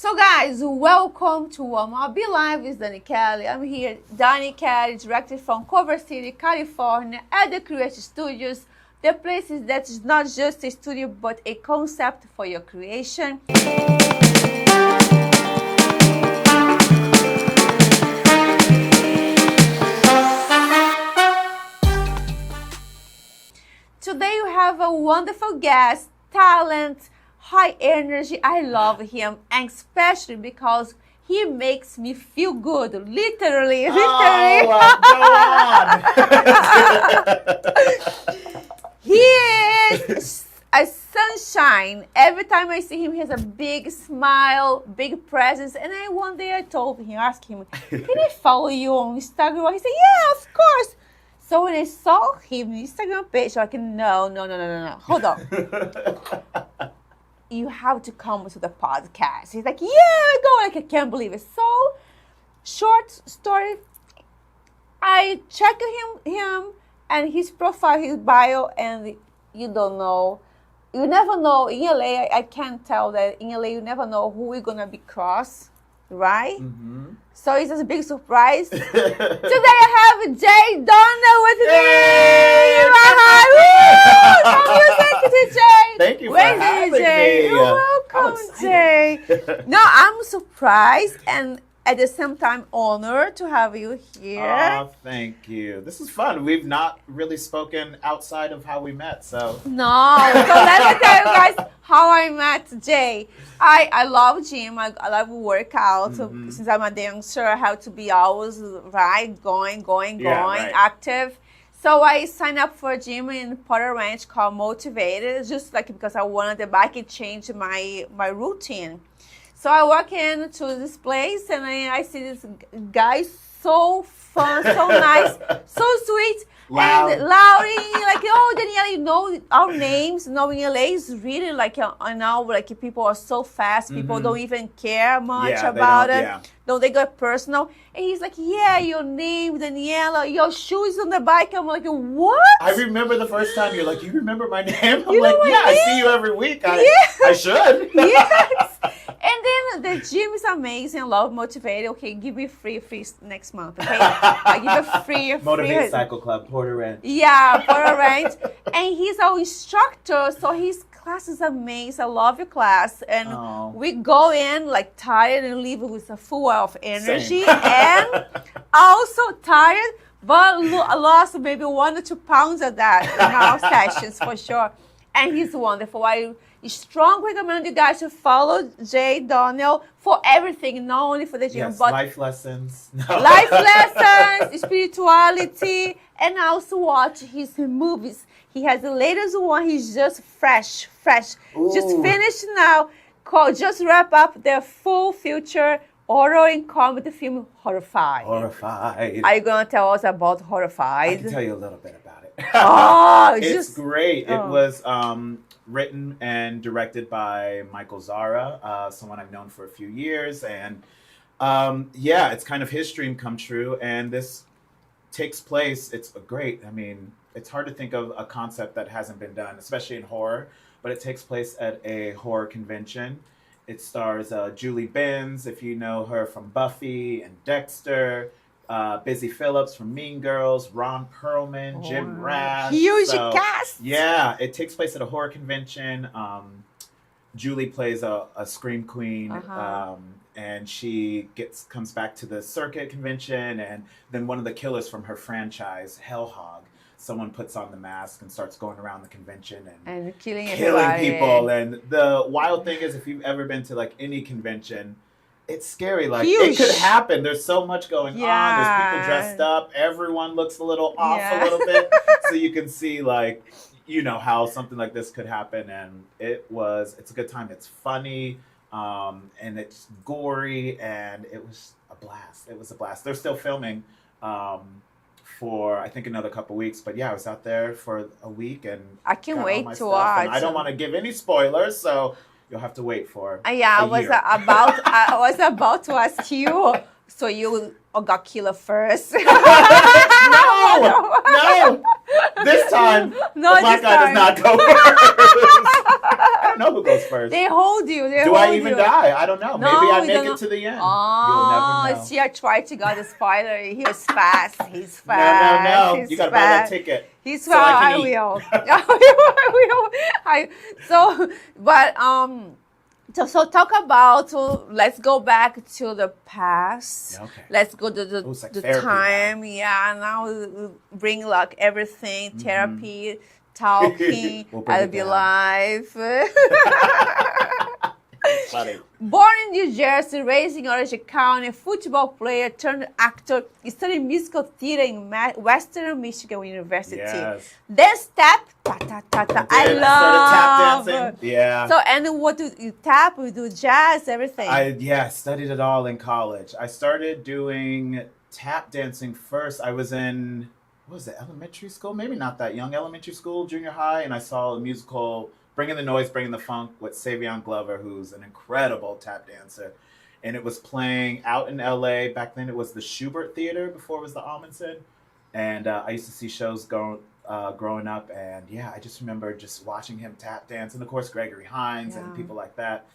So guys, welcome to Be Live with Dani Ke'lly. I'm here, Dani Ke'lly, directed from Culver City, California, at the Creative Studios. The place that is not just a studio, but a concept for your creation. Today we have a wonderful guest, talent, high energy. I love him, and especially because he makes me feel good, literally. Go on. He is a sunshine. Every time I see him, he has a big smile, big presence. And one day I asked him, can I follow you on Instagram? He said, yeah, of course. So when I saw him Instagram page, I'm like, no. Hold on. You have to come to the podcast. He's like, yeah, go. Like, I can't believe it. So, short story. I checked him and his profile, his bio, and you don't know. You never know. In LA, I can't tell that in LA, you never know who we're going to be cross, right? Mm-hmm. So it's just a big surprise. Today I have Jay Donnell with me. Music, Jay. Thank you for having me. You're welcome, Jay. No, I'm surprised and at the same time honored to have you here. Oh, thank you. This is fun. We've not really spoken outside of how we met, so. No. So let me tell you guys how I met Jay. I love gym. I love workout. Mm-hmm. Since I'm a dancer, I have to be always going, right. Active. So I signed up for a gym in Porter Ranch called Motivated, just like because I wanted the bike to change my routine. So I walk into this place and I see this guy, so fun, so nice, so sweet. Loud. And Laurie, like, oh, Daniela, you know our names. Knowing LA is really like, I know, like people are so fast. People don't even care much about it. Yeah. Don't they get personal? And he's like, yeah, your name, Daniela, your shoes on the bike. I'm like, what? I remember the first time you're like, you remember my name? I'm you like, yeah, I see you every week. I should. Yes. And then the gym is amazing. I love Motivated. Okay, give me free next month. Okay, I give a free. Motivate Cycle Club, Porter Ranch. Yeah, Porter Ranch. And he's our instructor, so his class is amazing. I love your class. And we go in like tired and leave with a full of energy. And also tired, but lost maybe 1 or 2 pounds of that in our sessions for sure. And he's wonderful. I strongly recommend you guys to follow Jay Donnell for everything, not only for the gym, but life lessons. Life lessons, spirituality, and also watch his movies. He has the latest one. He's just fresh. Ooh. Just finished now. Just wrap up their full feature horror and comedy film, Horrified. Are you going to tell us about Horrified? I can tell you a little bit about it. It's great. It was written and directed by Michael Zara, someone I've known for a few years. And it's kind of his dream come true. And this takes place, it's great. I mean, it's hard to think of a concept that hasn't been done, especially in horror, but it takes place at a horror convention. It stars Julie Benz, if you know her from Buffy and Dexter, Busy Phillips from Mean Girls, Ron Perlman, Jim Rash. Huge cast. Yeah, it takes place at a horror convention. Julie plays a scream queen, and she comes back to the circuit convention, and then one of the killers from her franchise, Hellhog, someone puts on the mask and starts going around the convention and killing people. And the wild thing is, if you've ever been to like any convention, it's scary. Like Huge. It could happen. There's so much going on. There's people dressed up. Everyone looks a little off a little bit. So you can see like, you know, how something like this could happen. And it's a good time. It's funny. And it's gory, and it was a blast. They're still filming, for I think another couple weeks, but yeah, I was out there for a week and I can't wait to watch. I don't want to give any spoilers, so you'll have to wait for. I was about to ask you. So you got killed first? No. This time, No, the black this guy does time. not go first. I don't know who goes first. They hold you. Do I even die? I don't know. No, Maybe I we make don't it know. to the end. Oh, You'll never know. see, I tried to go the spider. He was fast. He's fast. No. He's You gotta buy that ticket. He's so I fast. can I eat. will. I will. So, but so talk about. Let's go back to the past. Okay. Let's go to the It's like the therapy time. Yeah, now we bring like everything, therapy, talking. We'll bring I'll it be down. live. Funny. Born in New Jersey, raised in Orange County, football player turned actor, studied musical theater in Western Michigan University. Yes. Then step, ta ta ta ta. I Started love. tap dancing. Yeah. So and what do you tap? We do jazz, everything. I studied it all in college. I started doing tap dancing first. I was in, what was it, elementary school? Maybe not that young, elementary school, junior high, and I saw a musical, Bringing the Noise, Bringing the Funk, with Savion Glover, who's an incredible tap dancer. And it was playing out in LA. Back then it was the Schubert Theater before it was the Amundsen. And I used to see shows growing up. And yeah, I just remember just watching him tap dance. And of course, Gregory Hines and people like that.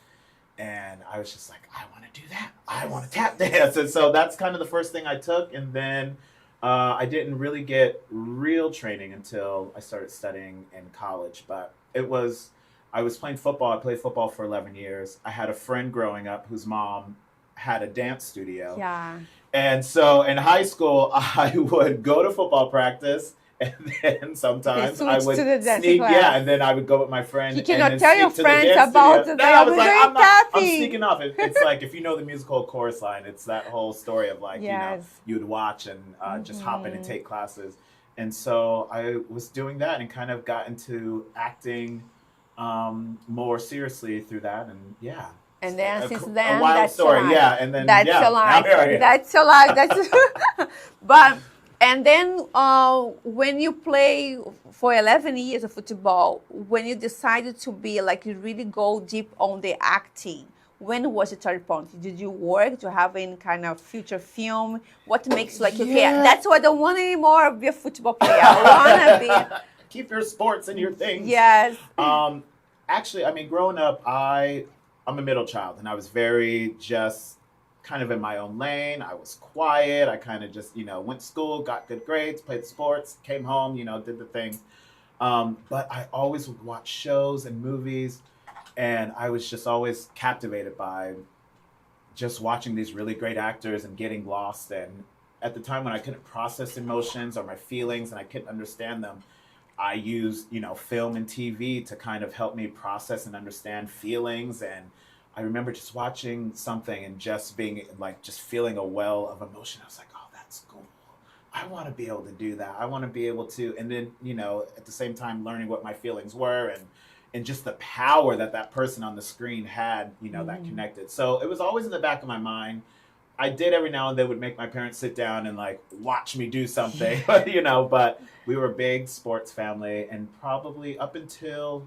And I was just like, I want to do that. I want to tap dance. And so that's kind of the first thing I took. And then I didn't really get real training until I started studying in college. But I was playing football. I played football for 11 years. I had a friend growing up whose mom had a dance studio. Yeah. And so in high school, I would go to football practice, and then sometimes I would to the dance sneak. class. Yeah, and then I would go with my friend. You and cannot then tell sneak your to the friends dance about studio. the No, I was like, I'm tapping. sneaking off. It's like if you know the musical Chorus Line, it's that whole story of like you would watch and just hop in and take classes. And so I was doing that and kind of got into acting more seriously through that, and yeah. And then since a then, wild that's story, your life. yeah. And then That's yeah, your life. now here I am. That's your life. That's but and then when you play for 11 years of football, when you decided to be like you really go deep on the acting, when was the turning point? Did you work to have any kind of future film? What makes you like okay, that's why I don't want anymore be a football player. I wanna be. Keep your sports and your things. Yes. Actually, I mean, growing up, I'm a middle child, and I was very just kind of in my own lane. I was quiet. I kind of just, went to school, got good grades, played sports, came home, did the thing. But I always would watch shows and movies, and I was just always captivated by just watching these really great actors and getting lost. And at the time when I couldn't process emotions or my feelings and I couldn't understand them, I used, film and TV to kind of help me process and understand feelings. And I remember just watching something and just being like, just feeling a well of emotion. I was like, oh, that's cool. I want to be able to do that. I want to be able to, and then, at the same time, learning what my feelings were and just the power that person on the screen had, that connected. So it was always in the back of my mind. I did every now and then would make my parents sit down and like watch me do something, but we were a big sports family, and probably up until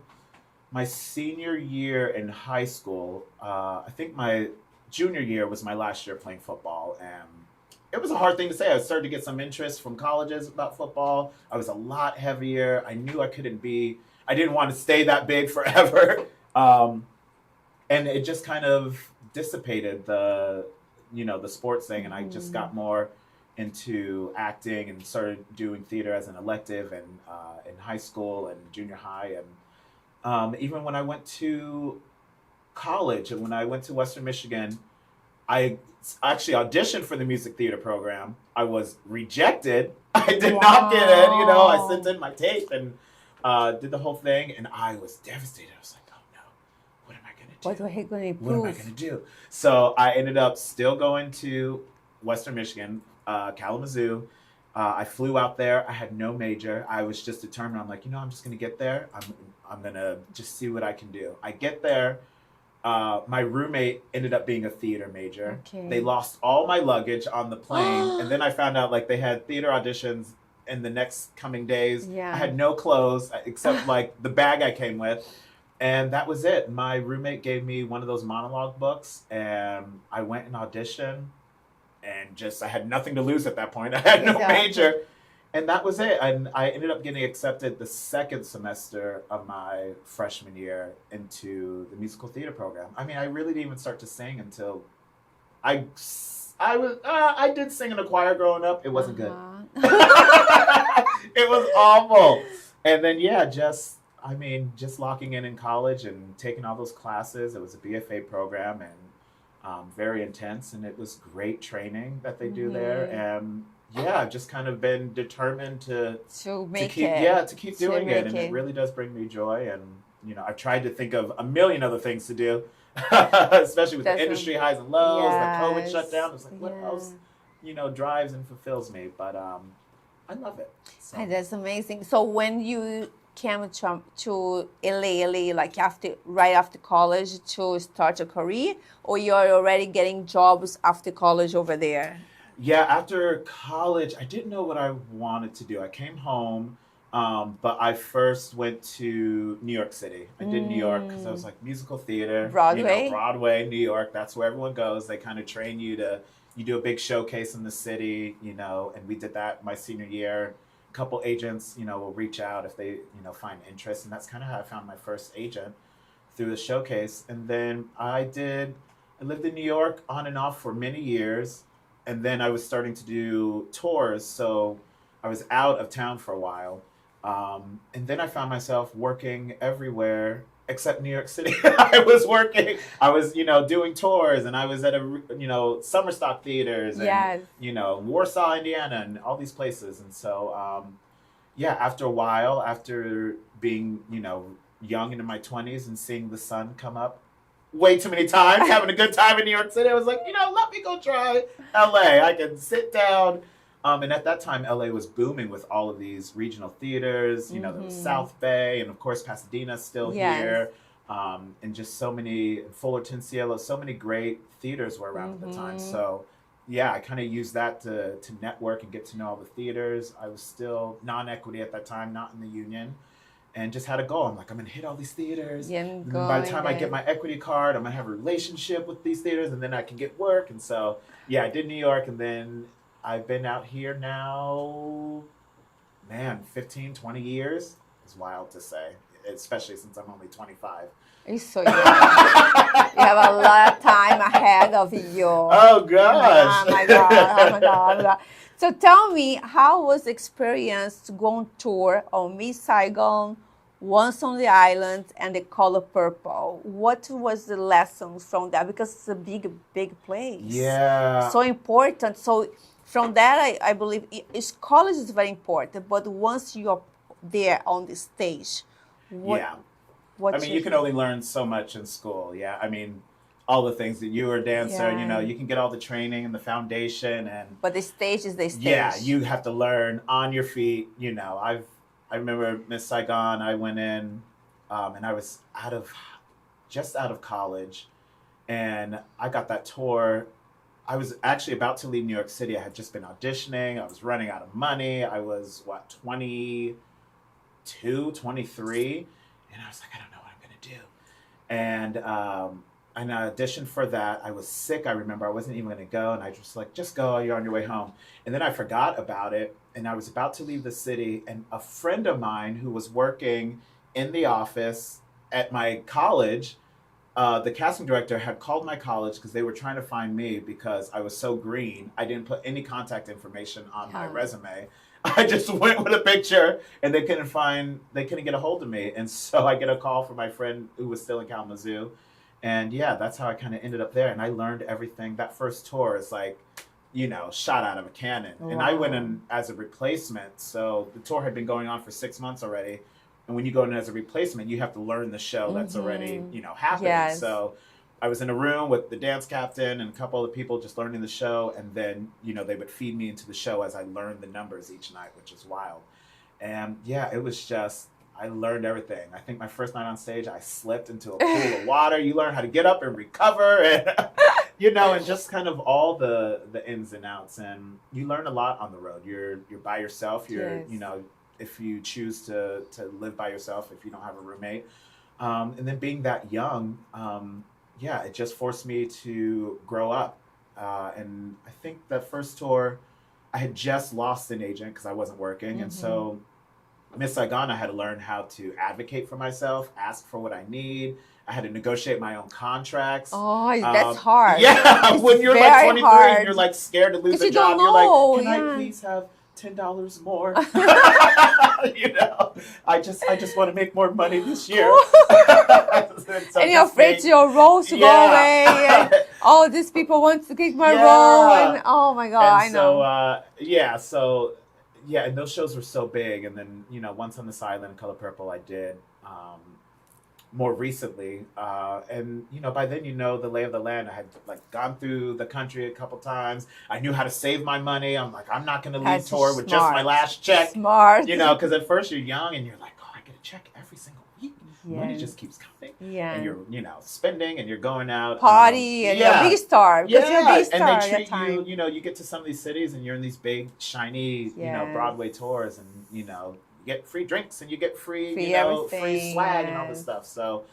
my senior year in high school, I think my junior year was my last year playing football, and it was a hard thing to say. I started to get some interest from colleges about football. I was a lot heavier. I knew I didn't want to stay that big forever. And it just kind of dissipated the sports thing, and I just got more into acting and started doing theater as an elective and in high school and junior high, and even when I went to college and when I went to Western Michigan, I actually auditioned for the music theater program. I was rejected. I did not get in. I sent in my tape and did the whole thing, and I was devastated. I was like, oh no, what am I going to do? What am I going to do? So I ended up still going to Western Michigan, Kalamazoo. I flew out there. I had no major. I was just determined. I'm like, I'm just going to get there. I'm going to just see what I can do. I get there. My roommate ended up being a theater major. Okay. They lost all my luggage on the plane. And then I found out like they had theater auditions in the next coming days. Yeah. I had no clothes except like the bag I came with. And that was it. My roommate gave me one of those monologue books, and I went and auditioned, and I had nothing to lose at that point. I had no major. And that was it. And I ended up getting accepted the second semester of my freshman year into the musical theater program. I mean, I really didn't even start to sing until I I did sing in a choir growing up. It wasn't good. It was awful. And then yeah, just locking in college and taking all those classes. It was a BFA program and very intense, and it was great training that they do there. And yeah, I've just kind of been determined to keep doing it, and it really does bring me joy. And I've tried to think of a million other things to do, especially with the industry highs and lows, the COVID shutdown. It's like what else, drives and fulfills me. But I love it. So. That's amazing. So when you came to LA, like right after college to start a career, or you're already getting jobs after college over there? Yeah, after college, I didn't know what I wanted to do. I came home, but I first went to New York City. I did New York because I was like musical theater, Broadway, New York. That's where everyone goes. They kind of train you do a big showcase in the city, and we did that my senior year. A couple agents, will reach out if they, find interest. And that's kind of how I found my first agent, through the showcase. And then I lived in New York on and off for many years. And then I was starting to do tours. So I was out of town for a while. And then I found myself working everywhere except New York City. I was doing tours, and I was at summer stock theaters and, Warsaw, Indiana, and all these places. And so, after a while, after being, young into my 20s and seeing the sun come up way too many times, having a good time in New York City, I was like, let me go try LA. I can sit down. And at that time, LA was booming with all of these regional theaters. There was South Bay, and of course Pasadena's still here, and just so many, Fullerton, Cielo, so many great theaters were around at the time. So yeah, I kind of used that to network and get to know all the theaters. I was still non-equity at that time, not in the union, and just had a goal. I'm like, I'm gonna hit all these theaters. And by the time I get my equity card, I'm gonna have a relationship with these theaters, and then I can get work. And so yeah, I did New York, and then I've been out here now, 15, 20 years. It's wild to say, especially since I'm only 25. You're so young. You have a lot of time ahead of you. Oh, gosh. Oh, my God. So tell me, how was the experience to go on tour on Miss Saigon, Once on the Island, and The Color Purple? What was the lessons from that? Because it's a big, big place. Yeah. So important. So from that, I believe college is very important. But once you're there on the stage, you can only learn so much in school. Yeah, I mean, all the things that you were a dancer, you can get all the training and the foundation, but the stage is the stage. Yeah, you have to learn on your feet. I remember Miss Saigon. I went in, and I was just out of college, and I got that tour. I was actually about to leave New York City. I had just been auditioning. I was running out of money. I was 22, 23. And I was like, I don't know what I'm going to do. And I auditioned for that. I was sick. I remember I wasn't even going to go. And I just like, just go. You're on your way home. And then I forgot about it. And I was about to leave the city. And a friend of mine who was working in the office at my college, the casting director had called my college because they were trying to find me because I was so green. I didn't put any contact information on my resume. I just went with a picture, and they couldn't get a hold of me. And so I get a call from my friend who was still in Kalamazoo. And yeah, that's how I kind of ended up there. And I learned everything. That first tour is like, shot out of a cannon. Wow. And I went in as a replacement. So the tour had been going on for 6 months already. And when you go in as a replacement, you have to learn the show that's already, happening. Yes. So I was in a room with the dance captain and a couple of people just learning the show. And then, they would feed me into the show as I learned the numbers each night, which is wild. And yeah, it was just, I learned everything. I think my first night on stage, I slipped into a pool of water. You learn how to get up and recover and, and just kind of all the ins and outs. And you learn a lot on the road. You're by yourself. You're, if you choose to live by yourself, if you don't have a roommate. And then being that young, it just forced me to grow up. And I think that first tour, I I had just lost an agent because I wasn't working. And so Miss Saigon, I had to learn how to advocate for myself, ask for what I need. I had to negotiate my own contracts. Oh, that's hard. Yeah, it's when you're like 23 hard. and you're like scared to lose a you job, don't you're like, know. can I please have $10 more? You know, I just want to make more money this year. So and you're afraid your role to go away. And all these people want to take my role. And oh my God, and I know. So, and those shows were so big. And then, you know, Once on This Island, Color Purple, I did more recently. And, you know, by then, you know, the lay of the land. I had like gone through the country a couple times. I knew how to save my money. I'm like, I'm not going to leave tour with just my last check. Smart. You know, because at first you're young and you're like, oh, I get a check every single week. Money just keeps coming. Yeah. And you're, you know, spending and you're going out. Party and you're a big star. Because you're a big star and they treat at that time. you, you know, you get to some of these cities and you're in these big, shiny, you know, Broadway tours and, you know, you get free drinks and you get free you know, free swag and all this stuff. So,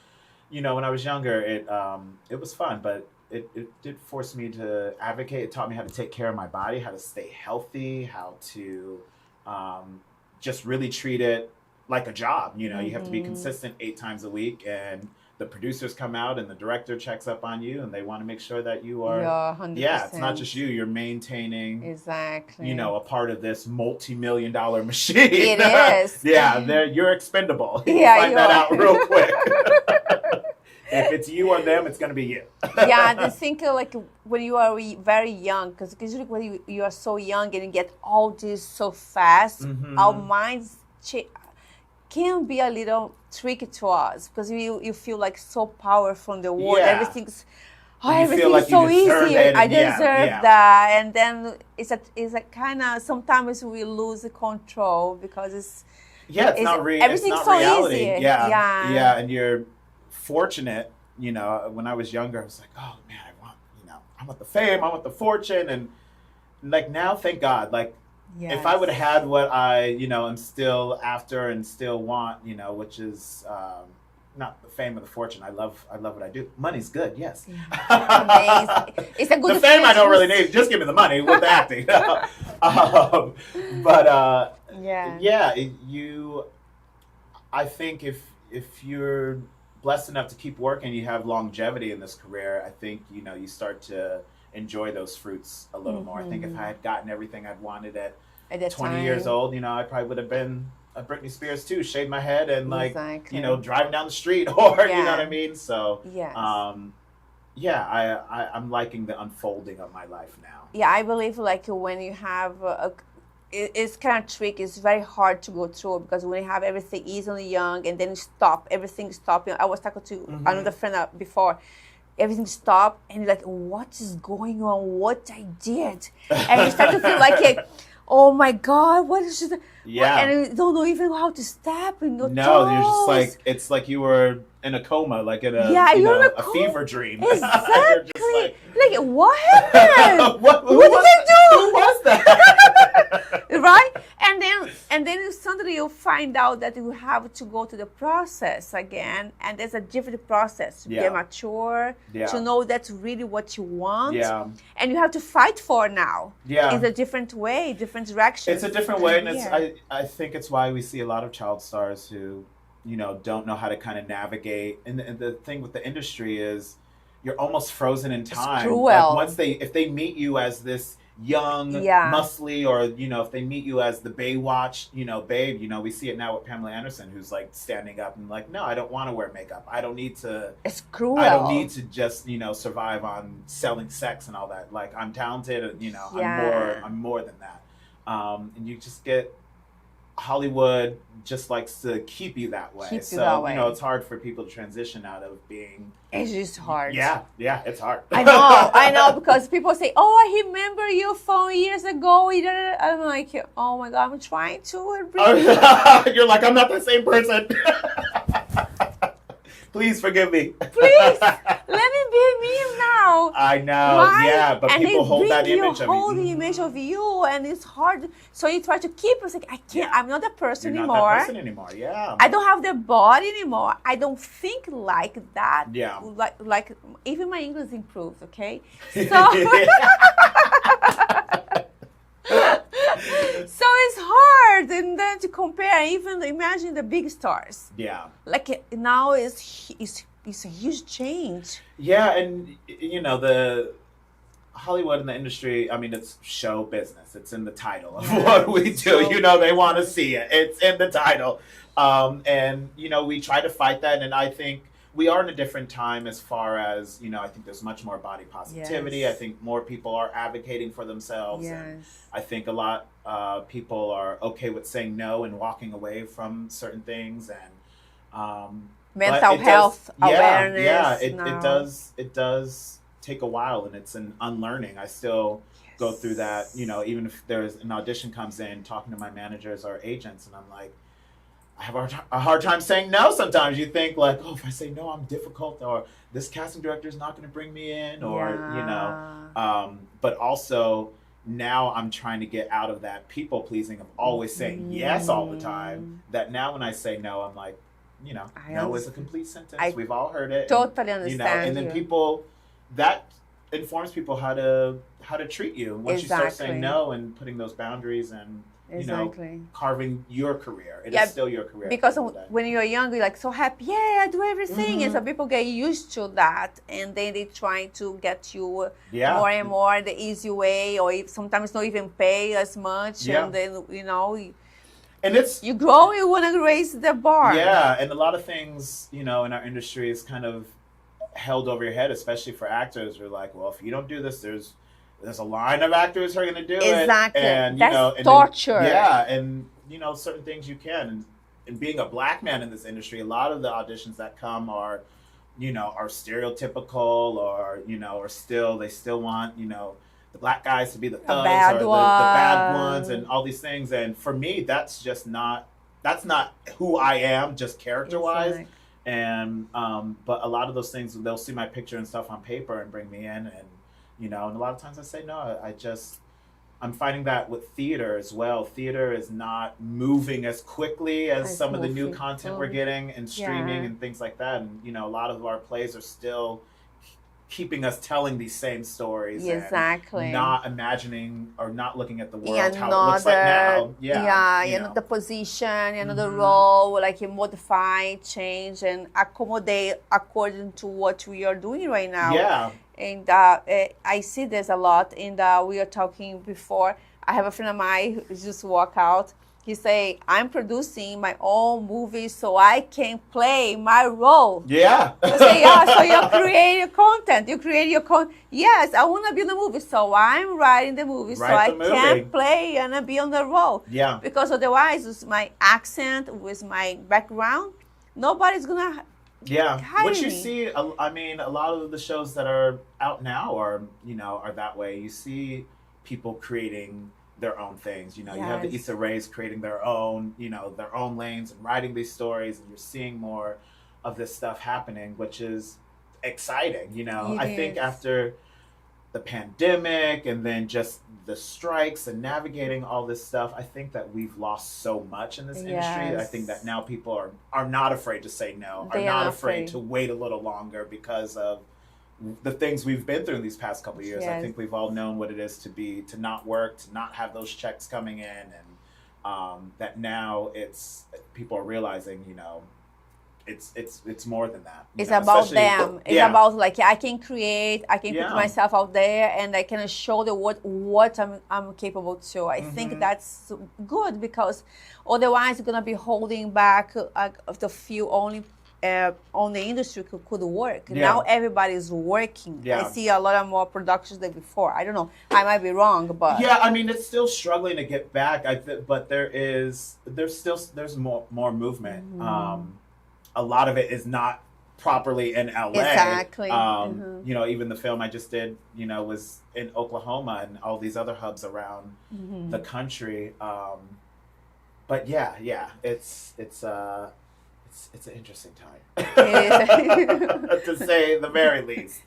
you know, when I was younger, it was fun, but it did force me to advocate. It taught me how to take care of my body, how to stay healthy, how to just really treat it like a job. You know, you have to be consistent 8 times a week, and the producers come out and the director checks up on you and they want to make sure that you are, 100%. Yeah, it's not just you're maintaining, exactly, you know, a part of this multi-million-dollar machine. It is. You're expendable. You find Yeah, that out real quick. If it's you or them, it's going to be you. I think like when you are very young, because usually when you are so young and you get all this so fast, our minds can be a little tricky to us because you feel like so powerful in the world. Everything's everything's so easy. I deserve that, and then it's a kind of, sometimes we lose the control because it's not real. Everything's it's not so reality. easy. Yeah, and you're fortunate. You know, when I was younger, I was like, oh man, I want the fame, I want the fortune, and like now, thank God, like. Yes. If I would have had what I, you know, am still after and still want, you know, which is not the fame or the fortune. I love what I do. Money's good, yes. Amazing. It's a good. The fame I don't really need. Just give me the money with the acting. I think if you're blessed enough to keep working, you have longevity in this career. I think, you know, you start to enjoy those fruits a little more. I think if I had gotten everything I'd wanted at 20 years old, you know, I probably would have been a Britney Spears too, shaved my head and like, you know, driving down the street or, you know what I mean? So, I'm liking the unfolding of my life now. Yeah, I believe like when you have it's kind of tricky. It's very hard to go through because when you have everything easily young and then you stop, everything stopping. I was talking to another friend before. Everything stopped and you're like, what is going on? What I did? And you start to feel like, oh my God, what is this? Yeah. And you don't know even how to step. No, you're just like, it's like you were in a coma, like in a, a fever dream. Exactly. like, what happened? what did I do? Who was that? Right? And then suddenly you find out that you have to go to the process again. And there's a different process to get mature, to know that's really what you want. Yeah. And you have to fight for now. Yeah. It's a different way, different direction. It's a different way. And I think it's why we see a lot of child stars who, you know, don't know how to kind of navigate. And the thing with the industry is you're almost frozen in time. It's cruel. Like if they meet you as this young, muscly, or, you know, if they meet you as the Baywatch, you know, babe, you know, we see it now with Pamela Anderson, who's like standing up and like, no, I don't want to wear makeup. I don't need to. It's cruel. I don't need to just, you know, survive on selling sex and all that. Like, I'm talented, and, you know, I'm more than that. And you just get, Hollywood just likes to keep you that way. So, you know, it's hard for people to transition out of being. It's just hard. Yeah, it's hard. I know, because people say, oh, I remember you from years ago. I'm like, oh my God, I'm trying to. You're like, I'm not the same person. Please forgive me. Please, let me be me now. I know, right? But and people hold that image of you. Hold the image of you, and it's hard. So you try to keep. It's like, I can't. I'm not that person anymore. Not that person anymore. Yeah. I don't have the body anymore. I don't think like that. Yeah. Like even my English improved. Okay. So. to compare. Even imagine the big stars. Yeah. Like now it's a huge change. Yeah, and the Hollywood in the industry, I mean, it's show business. It's in the title of what we do. They want to see it. It's in the title. And we try to fight that, and I think we are in a different time as far as, I think there's much more body positivity. Yes. I think more people are advocating for themselves. Yes. And I think a lot people are okay with saying no and walking away from certain things. And mental health awareness. Yeah, it does take a while, and it's an unlearning. I still go through that, even if there's an audition comes in, talking to my managers or agents, and I'm like, I have a hard time saying no sometimes. You think like, oh, if I say no, I'm difficult, or this casting director is not going to bring me in, or, but also now I'm trying to get out of that people pleasing of always saying yes all the time, that now when I say no, I'm like, no is a complete sentence. We've all heard it. Totally understand. And then people, that informs people how to treat you once you start saying no and putting those boundaries and carving your career. It is still your career. Because when you're young, you're like so happy. Yeah, I do everything. And so people get used to that, and then they try to get you more and more the easy way, or sometimes not even pay as much. And then and it's you grow, you want to raise the bar. Yeah, and a lot of things in our industry is kind of held over your head, especially for actors. We're like, well, if you don't do this, there's a line of actors who are going to do it. Exactly. And, that's torture. And, certain things you can. And being a black man in this industry, a lot of the auditions that come are, are stereotypical, or, they still want, the black guys to be the thugs or the bad ones and all these things. And for me, that's not who I am, just character-wise. Exactly. And, but a lot of those things, they'll see my picture and stuff on paper and bring me in, and, and a lot of times I say no. I'm finding that with theater as well. Theater is not moving as quickly as some of the new content we're getting and streaming and things like that. And, a lot of our plays are still keeping us telling these same stories. Exactly. And not imagining or not looking at the world how it looks like now. The position, the role, like you modify, change, and accommodate according to what we are doing right now. Yeah. And I see this a lot. And we are talking before. I have a friend of mine who just walked out. He say, I'm producing my own movie so I can play my role. Yeah. I say, yeah, so you create your content. You create your content. Yes, I want to be in the movie, so I'm writing the movie so I can play and be on the role. Yeah. Because otherwise, with my accent, with my background, nobody's going to hire What you me. see, I mean, a lot of the shows that are out now are that way. You see people creating their own things. You have the Issa Raes creating their own lanes and writing these stories, and you're seeing more of this stuff happening, which is exciting. I think after the pandemic and then just the strikes and navigating all this stuff, I think that we've lost so much in this industry. I think that now people are not afraid to say no, are not afraid to wait a little longer because of the things we've been through in these past couple of years. I think we've all known what it is to not work, to not have those checks coming in, and that now people are realizing, it's more than that. It's about them. It's about like I can create, I can put myself out there, and I can show the world what I'm capable to. I think that's good, because otherwise you're gonna be holding back the few only on the industry could work. Now everybody's working. I see a lot of more productions than before. I don't know. I might be wrong, but I mean, it's still struggling to get back. But there's more movement. A lot of it is not properly in LA. Exactly. Even the film I just did, was in Oklahoma and all these other hubs around the country. But it's an interesting time, to say the very least.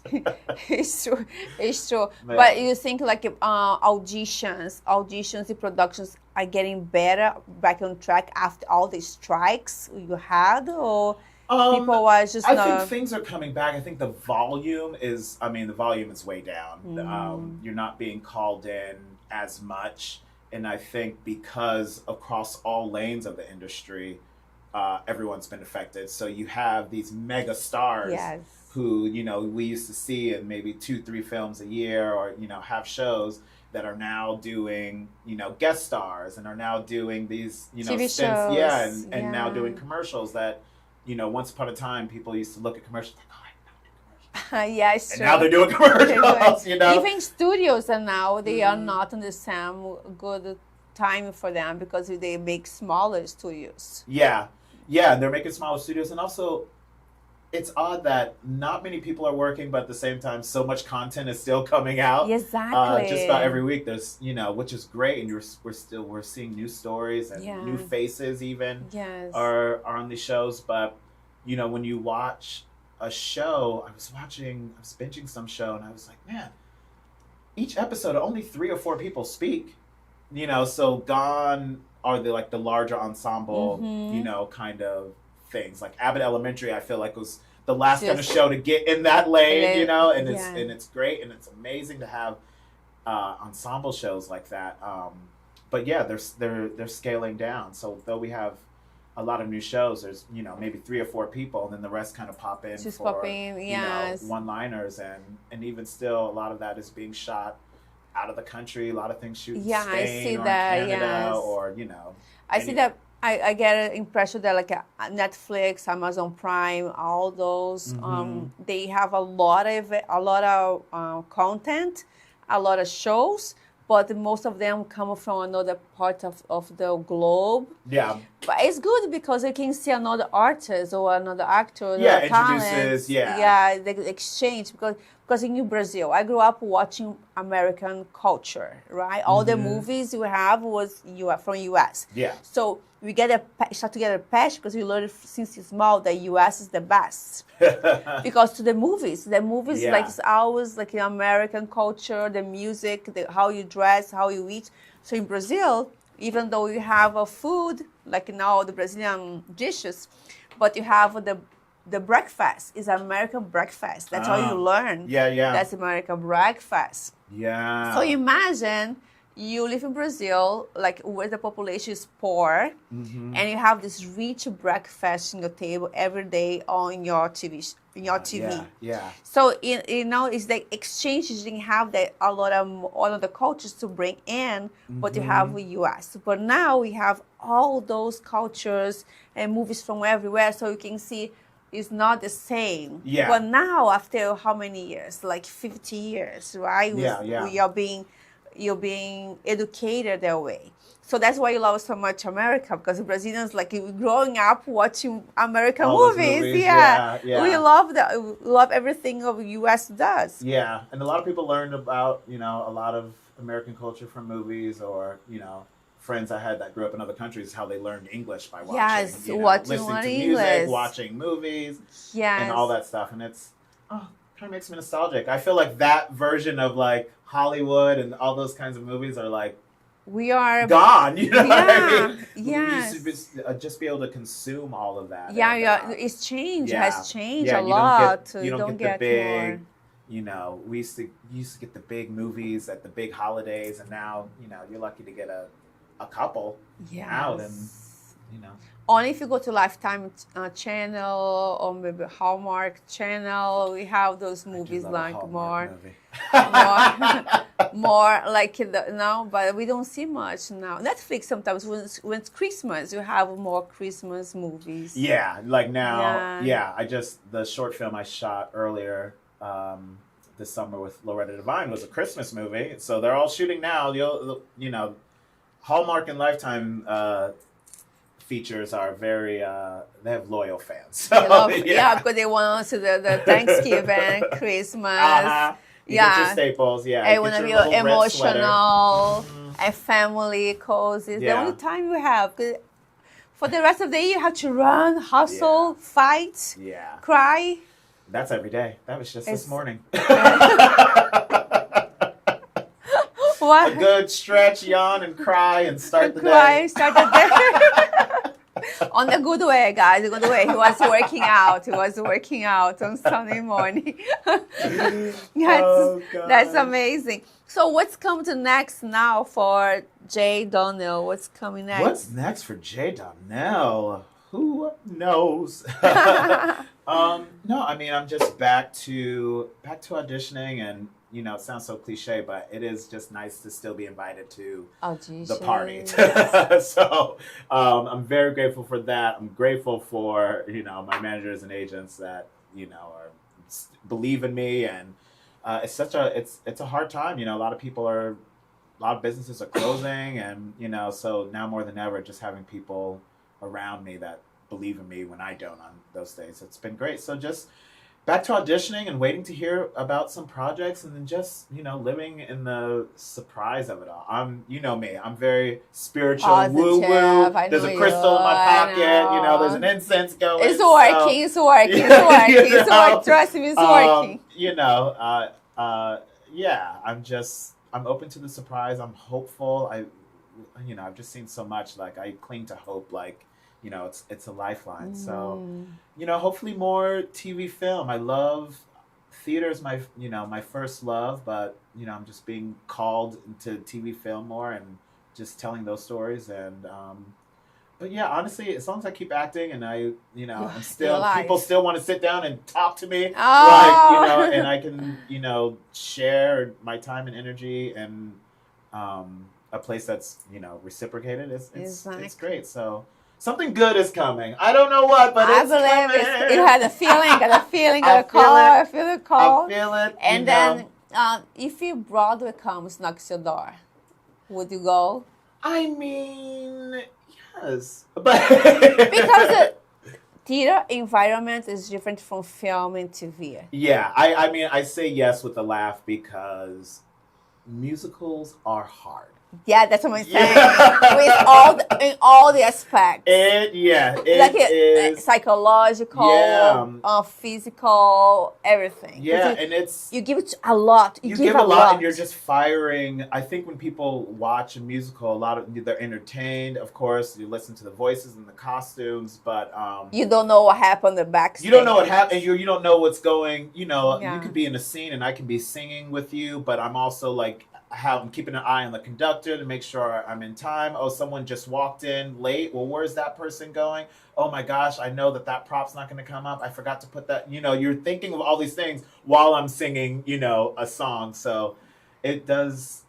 It's true. But you think like auditions and productions are getting better, back on track after all the strikes you had, or people are just? I think things are coming back. I think the volume is way down. You're not being called in as much. And I think because across all lanes of the industry, everyone's been affected. So you have these mega stars Yes. who, you know, we used to see in maybe 2-3 films a year, or, you know, have shows that are now doing, you know, guest stars and are now doing these, you know, TV stints, shows. and now doing commercials that, you know, once upon a time people used to look at commercials like, oh, I know Yeah, it's and true. now they're doing commercials, you know. Even studios are now, they are not on the same good time for them because they make smaller studios. Yeah, and they're making smaller studios, and also it's odd that not many people are working, but at the same time, so much content is still coming out. Exactly. Just about every week, there's, you know, which is great, and we're seeing new stories and new faces even are on these shows. But you know, when you watch a show, I was binging some show, and I was like, man, each episode only 3 or 4 people speak. You know, so gone are the larger ensemble, you know, kind of things. Like Abbott Elementary, I feel like was the last kind of show to get in that lane, you know, and it's great, and it's amazing to have ensemble shows like that. But yeah, they're scaling down. So though we have a lot of new shows, there's, you know, maybe 3 or 4 people, and then the rest kind of pop in you know, one-liners, and even still a lot of that is being shot out of the country. A lot of things shoot in Spain I see or that, in Canada, or, you know. I see that. I get an impression that like Netflix, Amazon Prime, all those, they have a lot of content, a lot of shows, but most of them come from another part of the globe. Yeah. But it's good because you can see another artist or another actor, another talent. The exchange, because in Brazil, I grew up watching American culture, right? All the movies you have was from US. Yeah. So we start to get a passion because we learned since small that US is the best. Because to the movies like it's always like the American culture, the music, how you dress, how you eat. So in Brazil, even though you have a food like now the Brazilian dishes, but you have the breakfast is American breakfast. That's how you learn. That's American breakfast. Yeah. So imagine you live in Brazil, like where the population is poor, and you have this rich breakfast in your table every day on your TV. So you know, it's the exchange. You didn't have that a lot of all of the cultures to bring in, but you have the U.S. But now we have all those cultures and movies from everywhere, so you can see. It's not the same. Yeah. But now, after how many years? Like 50 years, right? You're being educated that way. So that's why you love so much America, because Brazilians, like growing up watching American movies. We love that. We love everything the U.S. does. Yeah, and a lot of people learned about, you know, a lot of American culture from movies, or, you know, friends I had that grew up in other countries, how they learned English by watching, listening to music, watching movies, and all that stuff. And it's kind of makes me nostalgic. I feel like that version of like Hollywood and all those kinds of movies are like we are gone. You know what I mean? Yes. We used to just be able to consume all of that. It's changed. It has changed a lot. You don't get the big. More. You know, we used to get the big movies at the big holidays, and now, you know, you're lucky to get a couple out, and, you know. Only if you go to Lifetime channel or maybe Hallmark channel, we have those movies like more like but we don't see much now. Netflix sometimes when it's Christmas, you have more Christmas movies. Yeah, like now. Yeah, the short film I shot earlier this summer with Loretta Devine was a Christmas movie. So they're all shooting now. You know, Hallmark and Lifetime features are very, they have loyal fans. So, because they want to see the Thanksgiving, Christmas. You get your staples, I want to be emotional and family cozy. It's the only time you have. For the rest of the year, you have to run, hustle, fight, cry. That's every day. That was just this morning. What? A good stretch, yawn, and cry, and start the day. Start the day. On the good way, guys, the good way. He was working out. He was working out on Sunday morning. That's amazing. So what's coming to next now for Jay Donnell? What's coming next? What's next for Jay Donnell? Who knows? No, I mean, I'm just back to auditioning, and you know, it sounds so cliche, but it is just nice to still be invited to the party. So I'm very grateful for that. I'm grateful for, you know, my managers and agents that, you know, believe in me, and it's a hard time. You know, a lot of businesses are closing, and you know, so now more than ever, just having people around me that believe in me when I don't on those days, it's been great. So just back to auditioning and waiting to hear about some projects, and then just, you know, living in the surprise of it all. You know me, I'm very spiritual, woo woo. There's a crystal in my pocket, you know, there's an incense going. It's working, it's working, it's working, it's working. Trust me, it's working. You know, yeah, I'm open to the surprise. I'm hopeful. I've just seen so much. Like, I cling to hope. Like, you know, it's a lifeline. So, you know, hopefully more TV film. I love theater is my first love, but you know, I'm just being called into TV film more and just telling those stories. And but yeah, honestly, as long as I keep acting and I'm still, people still want to sit down and talk to me, like, you know, and I can, you know, share my time and energy and a place that's, you know, reciprocated. It's great. So something good is coming. I don't know what, but it's coming. You had a feeling, got a feel the call. I feel it. And then, if Broadway comes, knocks your door, would you go? I mean, yes, but because the theater environment is different from film and TV. Yeah, I mean, I say yes with a laugh because musicals are hard. Yeah, that's what I'm saying. With in all the aspects. It is psychological, physical, everything. Yeah, and it's you give it a lot. You give a lot, and you're just firing. I think when people watch a musical, they're entertained. Of course, you listen to the voices and the costumes, but you don't know what happened the backstage. You don't know what happened. You don't know what's going. You know, you could be in a scene, and I can be singing with you, but I'm also like, I'm keeping an eye on the conductor to make sure I'm in time. Oh, someone just walked in late. Well, where's that person going? Oh my gosh, I know that prop's not going to come up. I forgot to put that. You know, you're thinking of all these things while I'm singing, you know, a song. So it does.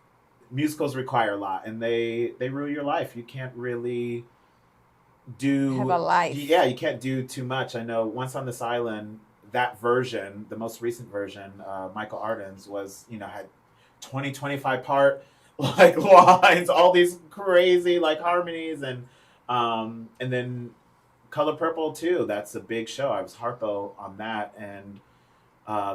Musicals require a lot, and they rule your life. You can't really have a life. Yeah, you can't do too much. I know Once on This Island, that version, the most recent version, Michael Arden's was, you know, had 25 part like lines, all these crazy like harmonies, and then Color Purple too. That's a big show. I was Harpo on that, and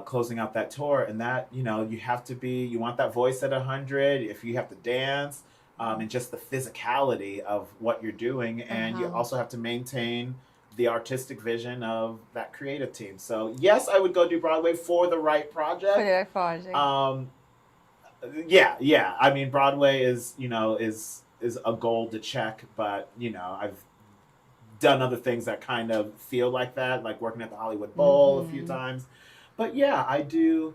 closing out that tour, and that, you know, you want that voice at 100 if you have to dance, and just the physicality of what you're doing, and you also have to maintain the artistic vision of that creative team. So yes, I would go do Broadway for the right project. For the right project. Yeah. I mean, Broadway is a goal to check, but you know, I've done other things that kind of feel like that, like working at the Hollywood Bowl a few times. But yeah, I do.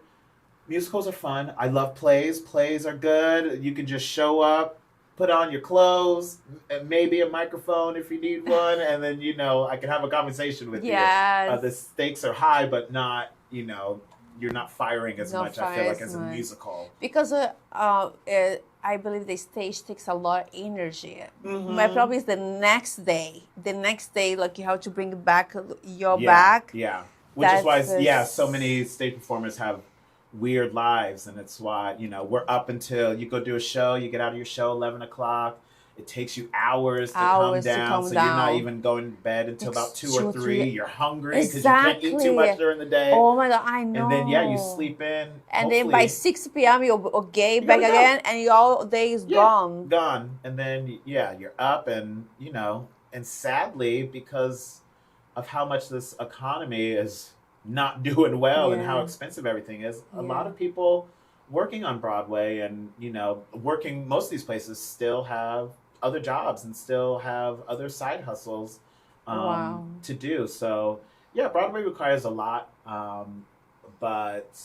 Musicals are fun. I love plays. Plays are good. You can just show up, put on your clothes, and maybe a microphone if you need one, and then, you know, I can have a conversation with you. The stakes are high, but not, you know, you're not firing as much, I feel like, as a musical. Because I believe the stage takes a lot of energy. My problem is the next day. The next day, like, you have to bring back your back. Yeah. Which is why, so many stage performers have weird lives. And it's why, you know, we're up until you go do a show, you get out of your show 11 o'clock. It takes you hours to come down, so you're not even going to bed until about 2 or 3. You're hungry because you can't eat too much during the day. Oh my God, I know. And then, you sleep in. And then by 6 p.m., you're okay back again, and your day is gone. Gone. And then, you're up, and, you know, and sadly, because of how much this economy is not doing well and how expensive everything is, a lot of people working on Broadway and, you know, most of these places still have other jobs and still have other side hustles Wow. to do. So yeah, Broadway requires a lot, but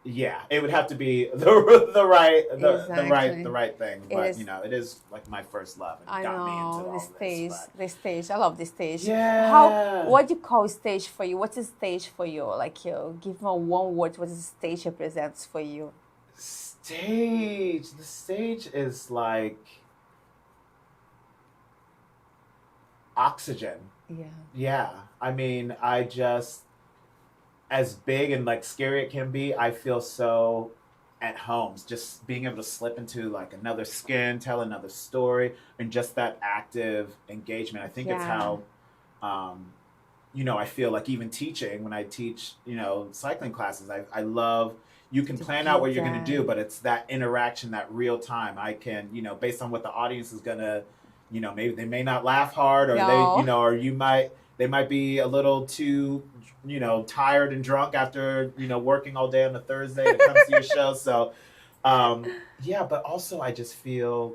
yeah, it would have to be the right thing. But it is like my first love, and I got me into know all this. the stage. I love the stage. Yeah. What do you call stage for you? What's a stage for you? Like, you give me one word. What does the stage represents for you? Stage. The stage is like oxygen. Yeah. Yeah. I mean, I just, as big and like scary it can be, I feel so at home. Just being able to slip into like another skin, tell another story, and just that active engagement. I think it's how, I feel like even teaching, when I teach, cycling classes, I love, you can plan out what you're going to do, but it's that interaction, that real time. I can, based on what the audience is going to, maybe they may not laugh hard, or they might be a little too, tired and drunk after, working all day on a Thursday to come see your show. So, but also I just feel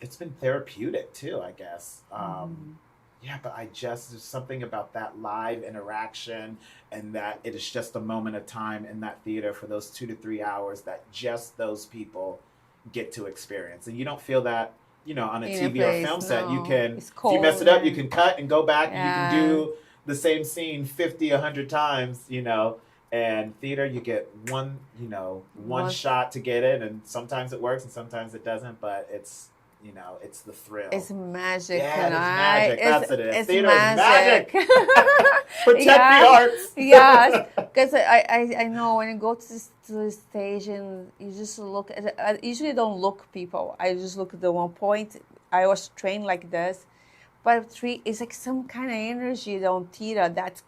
it's been therapeutic too, I guess. But there's something about that live interaction, and that it is just a moment of time in that theater for those 2 to 3 hours that just those people get to experience. And you don't feel that, on a TV or film set. You can, if you mess it up, you can cut and go back, and you can do the same scene 50, 100 times, and theater, you get one shot to get it, and sometimes it works and sometimes it doesn't, but it's the thrill. It's magic. Yeah, it's magic. That's it. It's Theater magic. is magic. Protect the arts. Yes, because I know when you go to the stage and you just look at it, I usually don't look people. I just look at the one point. I was trained like this, but it's like some kind of energy on theater that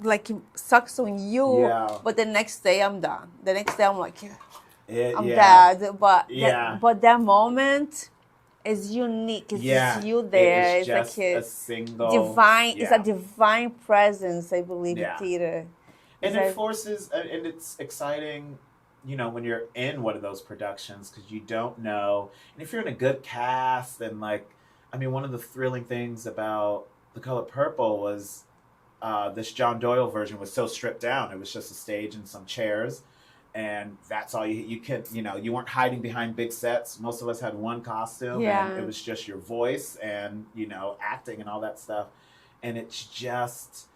like sucks on you. Yeah. But the next day I'm done. The next day I'm like, I'm dead. But that moment is unique. It's just you there. It's just like a single divine. It's a divine presence, I believe, in theater. And it forces, and it's exciting, when you're in one of those productions, because you don't know. And if you're in a good cast, and one of the thrilling things about The Color Purple was this John Doyle version was so stripped down. It was just a stage and some chairs. And that's all you could, you weren't hiding behind big sets. Most of us had one costume, and it was just your voice and, acting and all that stuff. And it's just,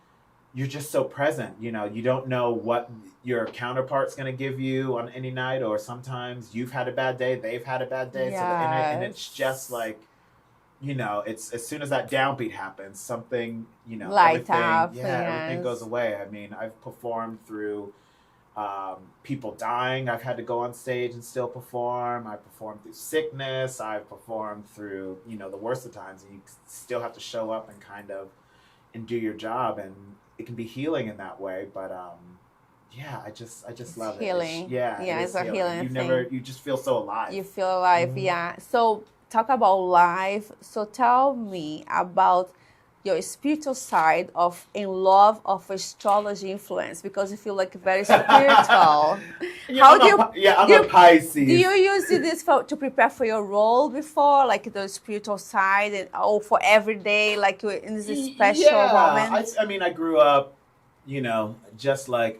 you're just so present. You don't know what your counterpart's going to give you on any night, or sometimes you've had a bad day, they've had a bad day. Yes. And it's just like, it's as soon as that downbeat happens, something, light up. Everything goes away. I mean, I've performed through people dying. I've had to go on stage and still perform. I performed through sickness. I've performed through, the worst of times, and you still have to show up and do your job, and it can be healing in that way. But I just love healing. it. It's a healing thing. You just feel so alive. You feel alive, So talk about life. So tell me about your spiritual side in love of astrology influence, because you feel like very spiritual. I'm a Pisces. Do you use this to prepare for your role before, like the spiritual side, and for every day, like in this special moment? I grew up, just like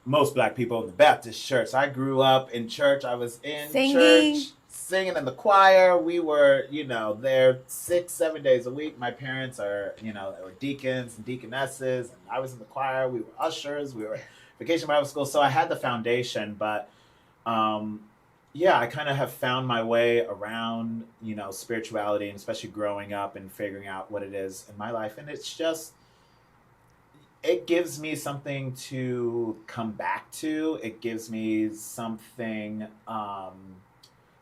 most Black people in the Baptist church. I grew up in church. I was in church, singing in the choir. We were, there 6-7 days a week. My parents are, they were deacons and deaconesses, and I was in the choir. We were ushers. We were vacation Bible school. So I had the foundation, but I kind of have found my way around, spirituality, and especially growing up and figuring out what it is in my life. And it's just, it gives me something to come back to. It gives me something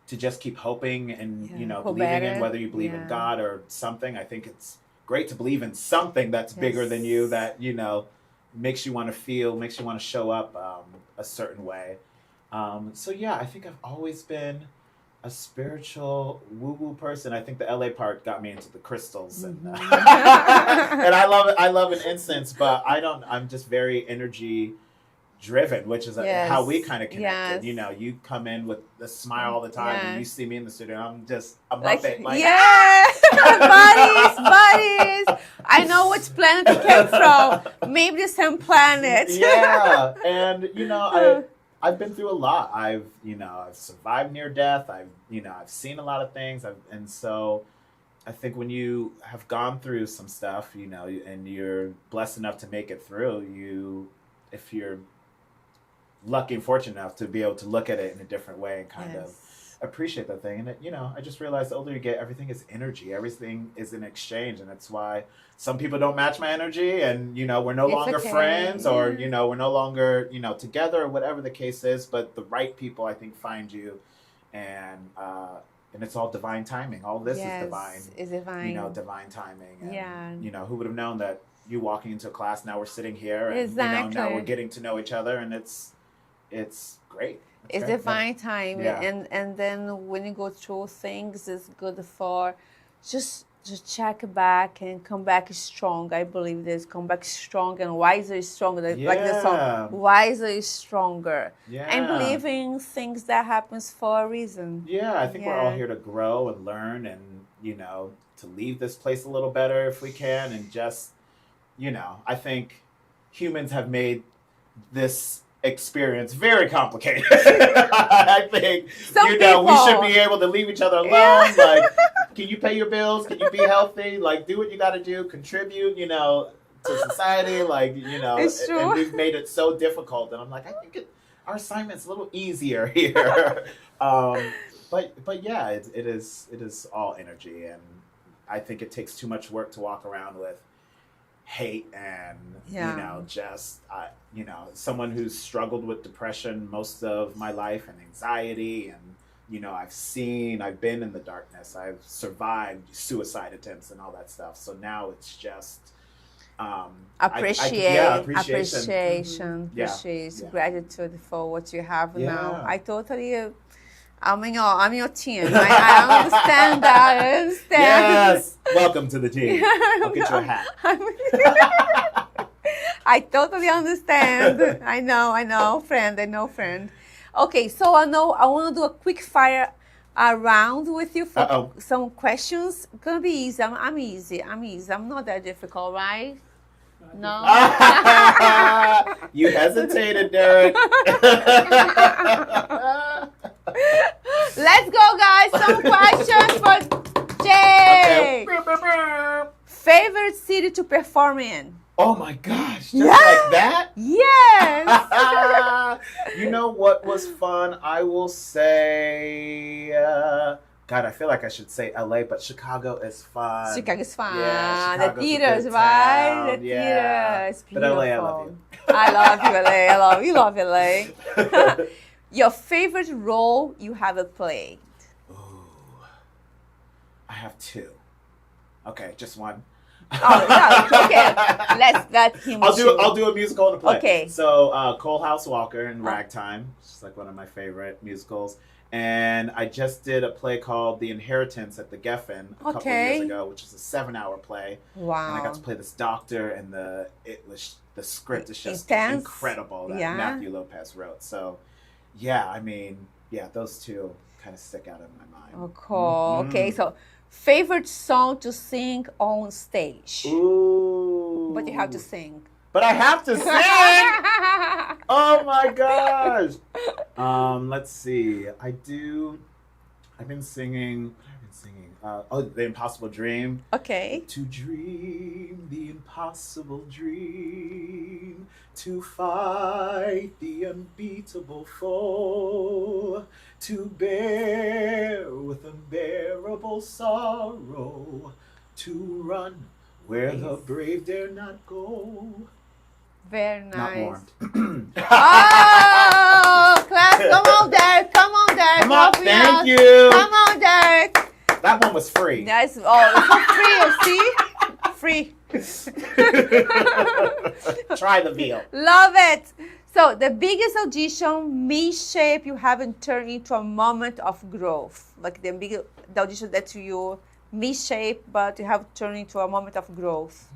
to just keep hoping and, believing in, whether you believe in God or something. I think it's great to believe in something that's bigger than you, that, makes you want to feel, makes you want to show up a certain way. I think I've always been a spiritual woo-woo person. I think the LA part got me into the crystals, and and I love it. I love an incense, but I'm just very energy driven, which is Yes. how we kind of connected. Yes. You know, you come in with a smile all the time, and you Yes. see me in the studio, I'm just a Like, muppet. Like, yeah, buddies. I know which planet you came from. Maybe the same planet. yeah, and you know, I've been through a lot. I've survived near death. I've seen a lot of things. And so I think when you have gone through some stuff, you know, and you're blessed enough to make it through, if you're lucky and fortunate enough to be able to look at it in a different way and kind of appreciate that thing. And it, I just realized the older you get, everything is energy. Everything is an exchange, and that's why some people don't match my energy, and we're no longer friends, or we're no longer together, or whatever the case is. But the right people, I think, find you, and it's all divine timing. All this is divine. Is divine. Divine timing. And, Yeah. who would have known that you walking into a class, now we're sitting here, and Exactly. now we're getting to know each other, and it's great. It's great. divine time, Yeah. and then when you go through things, it's good for just check back and come back strong. I believe this, come back strong and wiser is stronger. Like the song, wiser is stronger. Yeah. And believe in things that happens for a reason. Yeah, I think we're all here to grow and learn, and to leave this place a little better if we can, and just I think humans have made this experience very complicated. I think we should be able to leave each other alone. Yeah. Like, can you pay your bills? Can you be healthy? Like, do what you got to do. Contribute, to society. Like, It's true. and we've made it so difficult. And I'm like, I think our assignment's a little easier here. But yeah, it is all energy, and I think it takes too much work to walk around with hate and someone who's struggled with depression most of my life, and anxiety, and I've been in the darkness, I've survived suicide attempts and all that stuff, so now it's just appreciation, gratitude for what you have now. I totally I'm your team. I understand that. I understand. Yes. Welcome to the team. I'll get you a hat. I totally understand. I know, friend. Okay, so I want to do a quick fire round with you for some questions. Gonna be easy. I'm easy. I'm not that difficult, right? No. You hesitated, Derek. Let's go, guys. Some questions for Jay. Okay. Favorite city to perform in? Oh my gosh, just like that? Yes. You know what was fun? I will say, God, I feel like I should say LA, but Chicago is fun. Chicago is fun. Yeah, the theaters, right? The theaters. But LA, I love you. I love you, LA. You love LA. Your favorite role you have played? Ooh, I have two. Okay, just one. Oh, no, okay. Let him I'll do a musical and a play. Okay. So Cole House Walker in Ragtime, which is like one of my favorite musicals. And I just did a play called The Inheritance at the Geffen a couple of years ago, which is a 7-hour play. Wow. And I got to play this doctor, and the script is just intense. Incredible that Matthew Lopez wrote. So, those two kind of stick out in my mind. Oh, cool. Mm-hmm. Okay, so favorite song to sing on stage? Ooh. But you have to sing. But I have to sing! Oh my gosh! Let's see. I've been singing. The Impossible Dream. Okay. To dream the impossible dream, to fight the unbeatable foe, to bear with unbearable sorrow, to run where the brave dare not go. Very nice. Not more. Oh, class, come on, Derek. Come on, thank you. Come on, Derek. That one was free. That's it's free, you see? Free. Try the veal. Love it. So the biggest audition misshape you haven't turned into a moment of growth. Like the audition that you misshape, but you have turned into a moment of growth.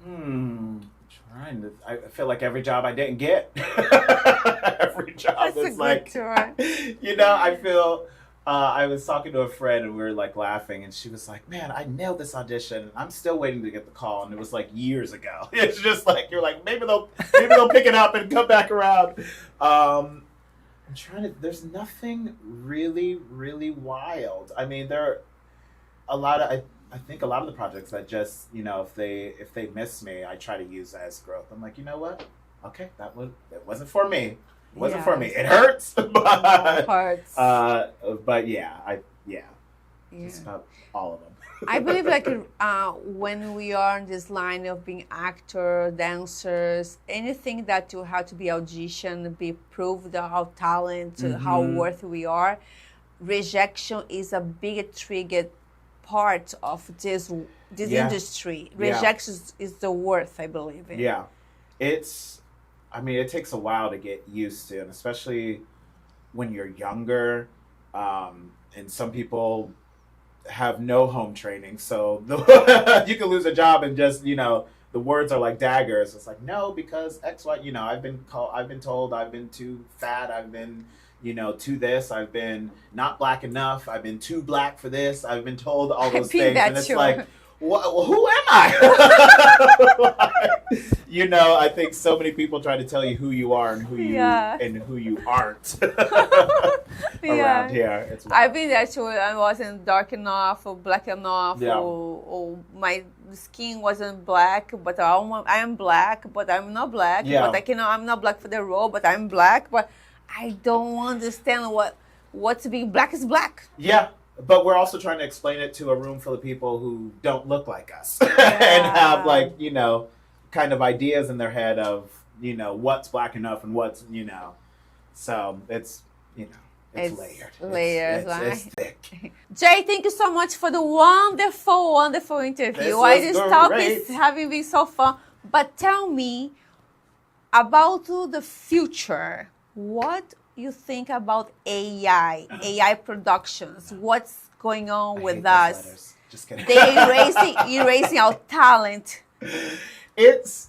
trying. I feel like every job I didn't get, every job That's a is good like, tour. I feel. I was talking to a friend and we were like laughing, and she was like, "Man, I nailed this audition. And I'm still waiting to get the call, and it was like years ago." It's just like you're like maybe they'll pick it up and come back around. I'm trying to. There's nothing really wild. I mean, there are a lot of. I think a lot of the projects that just if they miss me, I try to use as growth. I'm like, you know what? Okay, it wasn't for me. It wasn't for me. It hurts, but Hurts. But just about all of them. I believe when we are in this line of being actor, dancers, anything that you have to be audition, be proved our talent, how worthy we are, rejection is a big trigger part of this industry. Rejection is the worth, I believe in. Yeah, it takes a while to get used to, and especially when you're younger, and some people have no home training, so you can lose a job and just the words are like daggers. It's like, no, because X, Y, I've been told I've been too fat, I've been to this, I've been not black enough, I've been too black for this, I've been told all those things, and it's like, who am I? I think so many people try to tell you who you are and who you aren't around here. I've been there too. I wasn't dark enough or black enough, or my skin wasn't black, but I am black, but I'm not black. But I'm not black for the role, but I'm black. But I don't understand what's being black is black. Yeah. But we're also trying to explain it to a room full of people who don't look like us and have kind of ideas in their head of, what's black enough and what's, so it's layered. Layers, it's thick. Jay, thank you so much for the wonderful interview. This talk is having been so fun. But tell me about the future. What you think about AI productions? What's going on with us? Just kidding. They're erasing our talent. It's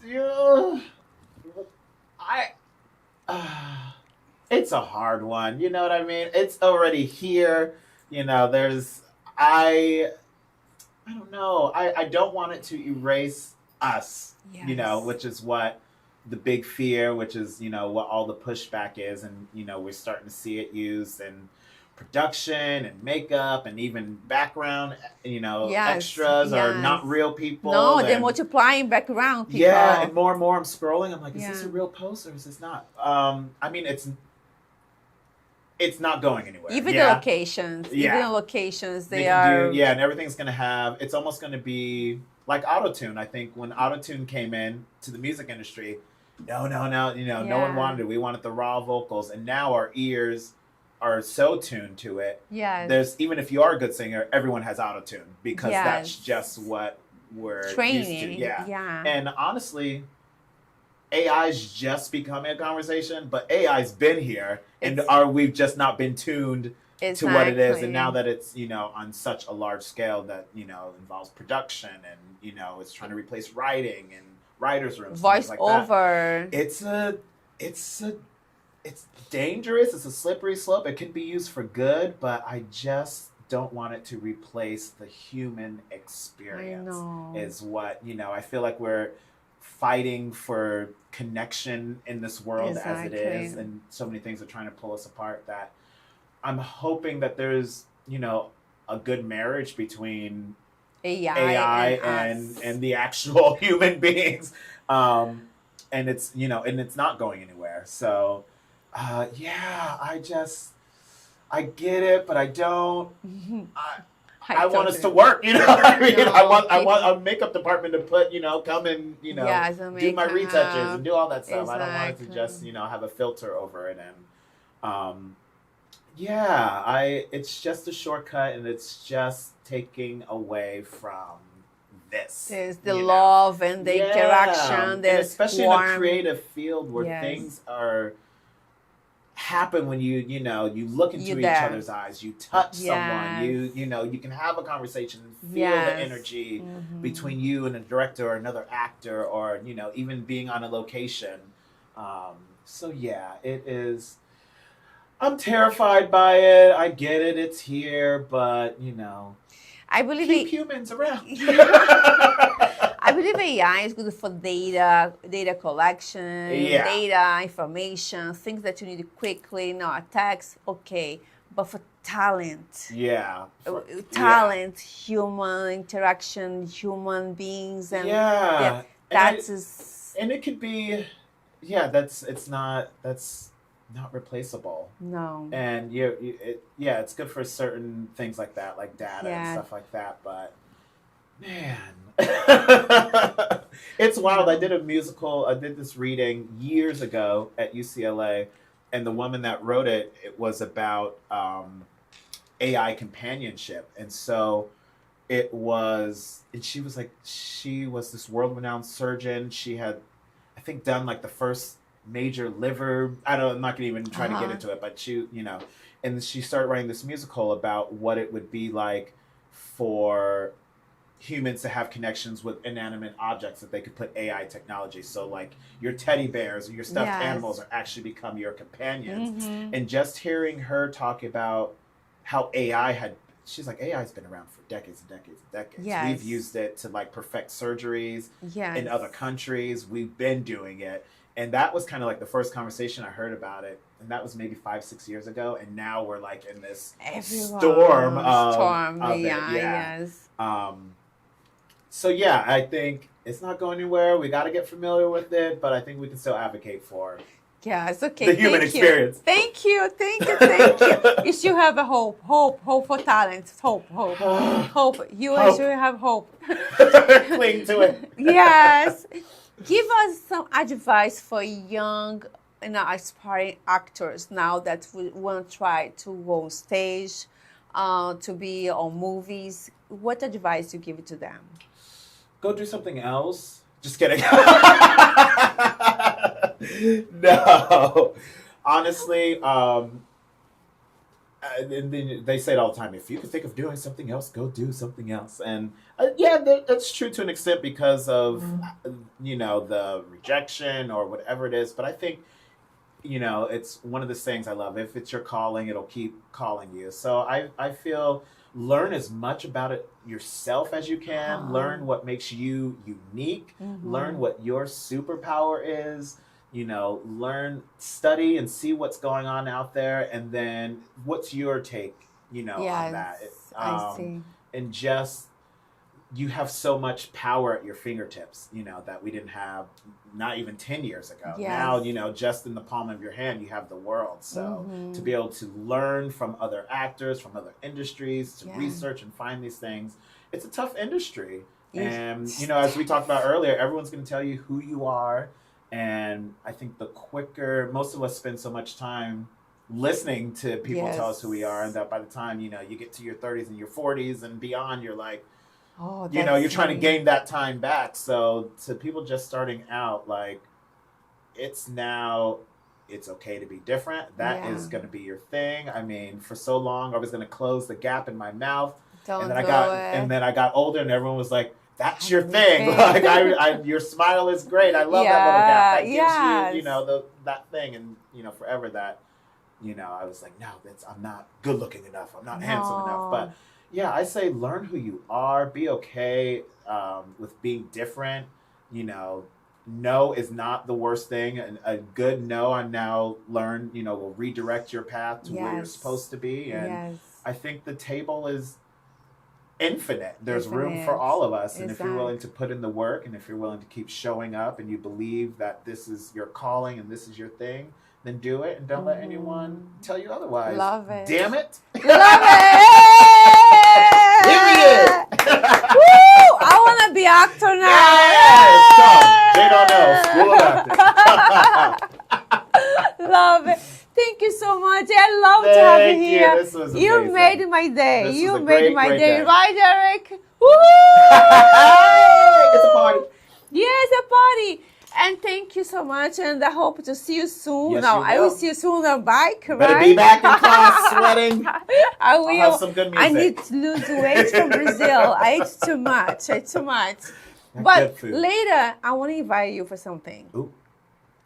it's a hard one. You know what I mean? It's already here. I don't know. I don't want it to erase us. Yes. Which is what the big fear, which is what all the pushback is, and we're starting to see it used in production and makeup and even background extras are not real people. No, they're multiplying background people. Yeah, and more I'm scrolling, I'm like, is this a real post or is this not? It's not going anywhere. Even the locations, they are and everything's gonna have, it's almost gonna be like autotune. I think when autotune came in to the music industry, no one wanted it. We wanted the raw vocals, and now our ears are so tuned to it. Yes. Even if you are a good singer, everyone has autotune because that's just what we're training. Used to. Yeah. And honestly, AI's just becoming a conversation, but AI's been here, and we've just not been tuned to what it is. And now that it's on such a large scale that involves production and it's trying to replace writing and writers' rooms, voice like over. That. It's dangerous. It's a slippery slope. It can be used for good, but I just don't want it to replace the human experience. I know. Is what I feel like we're fighting for connection in this world as it is, and so many things are trying to pull us apart, that I'm hoping that there's a good marriage between AI and the actual human beings, and it's and it's not going anywhere. So I get it, but I don't. I want us to work, what I mean? I want a makeup department to put, come and, do my retouches and do all that stuff. Exactly. I don't want it to just, have a filter over it. And, it's just a shortcut, and it's just taking away from this. There's the love and the interaction. And especially in a creative field where things happen when you look into each other's eyes, you touch someone, you can have a conversation and feel the energy between you and a director or another actor, or even being on a location. So yeah, it is. I'm terrified by it. I get it. It's here, but I believe keep humans around. I believe AI is good for data collection, data, information, things that you need quickly, not a text, okay. But for talent, human interaction, human beings, and and it could be, that's not replaceable. No. And it's good for certain things like that, like data and stuff like that. But man, it's wild. I did this reading years ago at UCLA, and the woman that wrote it was about AI companionship. And so it was, and she was this world-renowned surgeon. She had, I think, done like the first major liver, I'm not gonna even try to get into it, but she, and she started writing this musical about what it would be like for humans to have connections with inanimate objects that they could put AI technology. So like your teddy bears or your stuffed animals are actually become your companions. And just hearing her talk about how she's like, AI's been around for decades and decades and decades. We've used it to like perfect surgeries in other countries. We've been doing it. And that was kind of like the first conversation I heard about it. And that was maybe 5-6 years ago. And now we're like in this storm of it. Yes. So yeah, I think it's not going anywhere. We got to get familiar with it, but I think we can still advocate for yes, okay. the human experience. Thank you. You still have a hope for talent. Hope. You still have hope. Cling to it. Yes. Give us some advice for young, aspiring actors now that we want to try to go on stage, to be on movies. What advice you give to them? Go do something else. Just kidding. No. Honestly, and then they say it all the time, if you can think of doing something else, go do something else. And that's true to an extent because of the rejection or whatever it is. But I think it's one of the things I love. If it's your calling, it'll keep calling you. So I feel, learn as much about it yourself as you can. Learn what makes you unique. Learn what your superpower is. Study and see what's going on out there, and then what's your take, on that. I see. And just, you have so much power at your fingertips, that we didn't have not even 10 years ago. Now, just in the palm of your hand, you have the world. So to be able to learn from other actors, from other industries, to research and find these things, it's a tough industry. And, as we talked about earlier, everyone's going to tell you who you are. And I think the quicker, most of us spend so much time listening to people tell us who we are, and that by the time, you get to your 30s and your 40s and beyond, you're like, you're trying to gain that time back. So to people just starting out, like, it's okay to be different. That is going to be your thing. I mean, for so long, I was going to close the gap in my mouth. And then I got older, and everyone was like, that's your thing. Like, your smile is great. I love that little gap. That gives you, that thing. And, forever that, I was like, no, I'm not good looking enough. I'm not handsome enough. But yeah, I say learn who you are. Be okay with being different. No is not the worst thing. A good no, I now learned, will redirect your path to where you're supposed to be. And I think the table is infinite. There's room for all of us. And if you're willing to put in the work, and if you're willing to keep showing up, and you believe that this is your calling and this is your thing, then do it, and don't let anyone tell you otherwise. Love it. Damn it. Love it. Period. Woo! I want to be actor now. Yes. Come. Jay Donnell, School of Acting. Love it. Thank you so much. I love to have you here. This was amazing. You made my day. This you was a made my great day. day. Right, Eric? Woo! It's a party. Yes, a party. And thank you so much, and I hope to see you soon. Yes, no, you I will will. see you soon on bike, Better right? be back in class sweating. I will. I'll have some good music. I need to lose weight from Brazil. I ate too much. Good But food. later, I want to invite you for something. Ooh.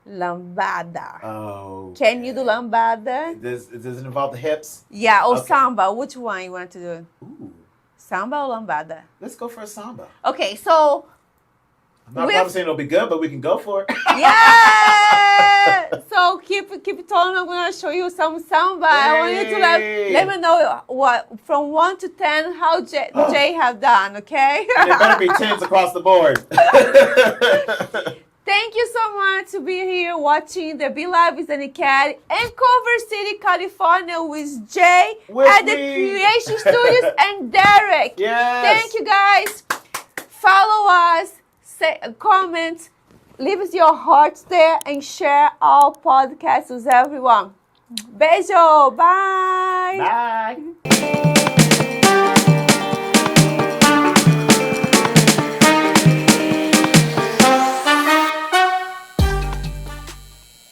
Lambada. Oh. Can you do lambada? Does it involve the hips? Yeah, or Okay. samba. Which one you want to do? Ooh. Samba or lambada? Let's go for a samba. Okay, so I'm not promising it'll be good, but we can go for it. yeah. So keep telling. I'm gonna show you some samba. I want you to let me know what from 1 to 10 how Jay have done. Okay. And it better be tens across the board. Thank you so much to be here watching the Be Live with Dani Ke'lly in Culver City, California with Jay With at the me. Creation Studios and Derek. Yes. Thank you guys. Follow us, say comment, leave us your hearts there and share our podcast with everyone. Beijo. Bye. Bye.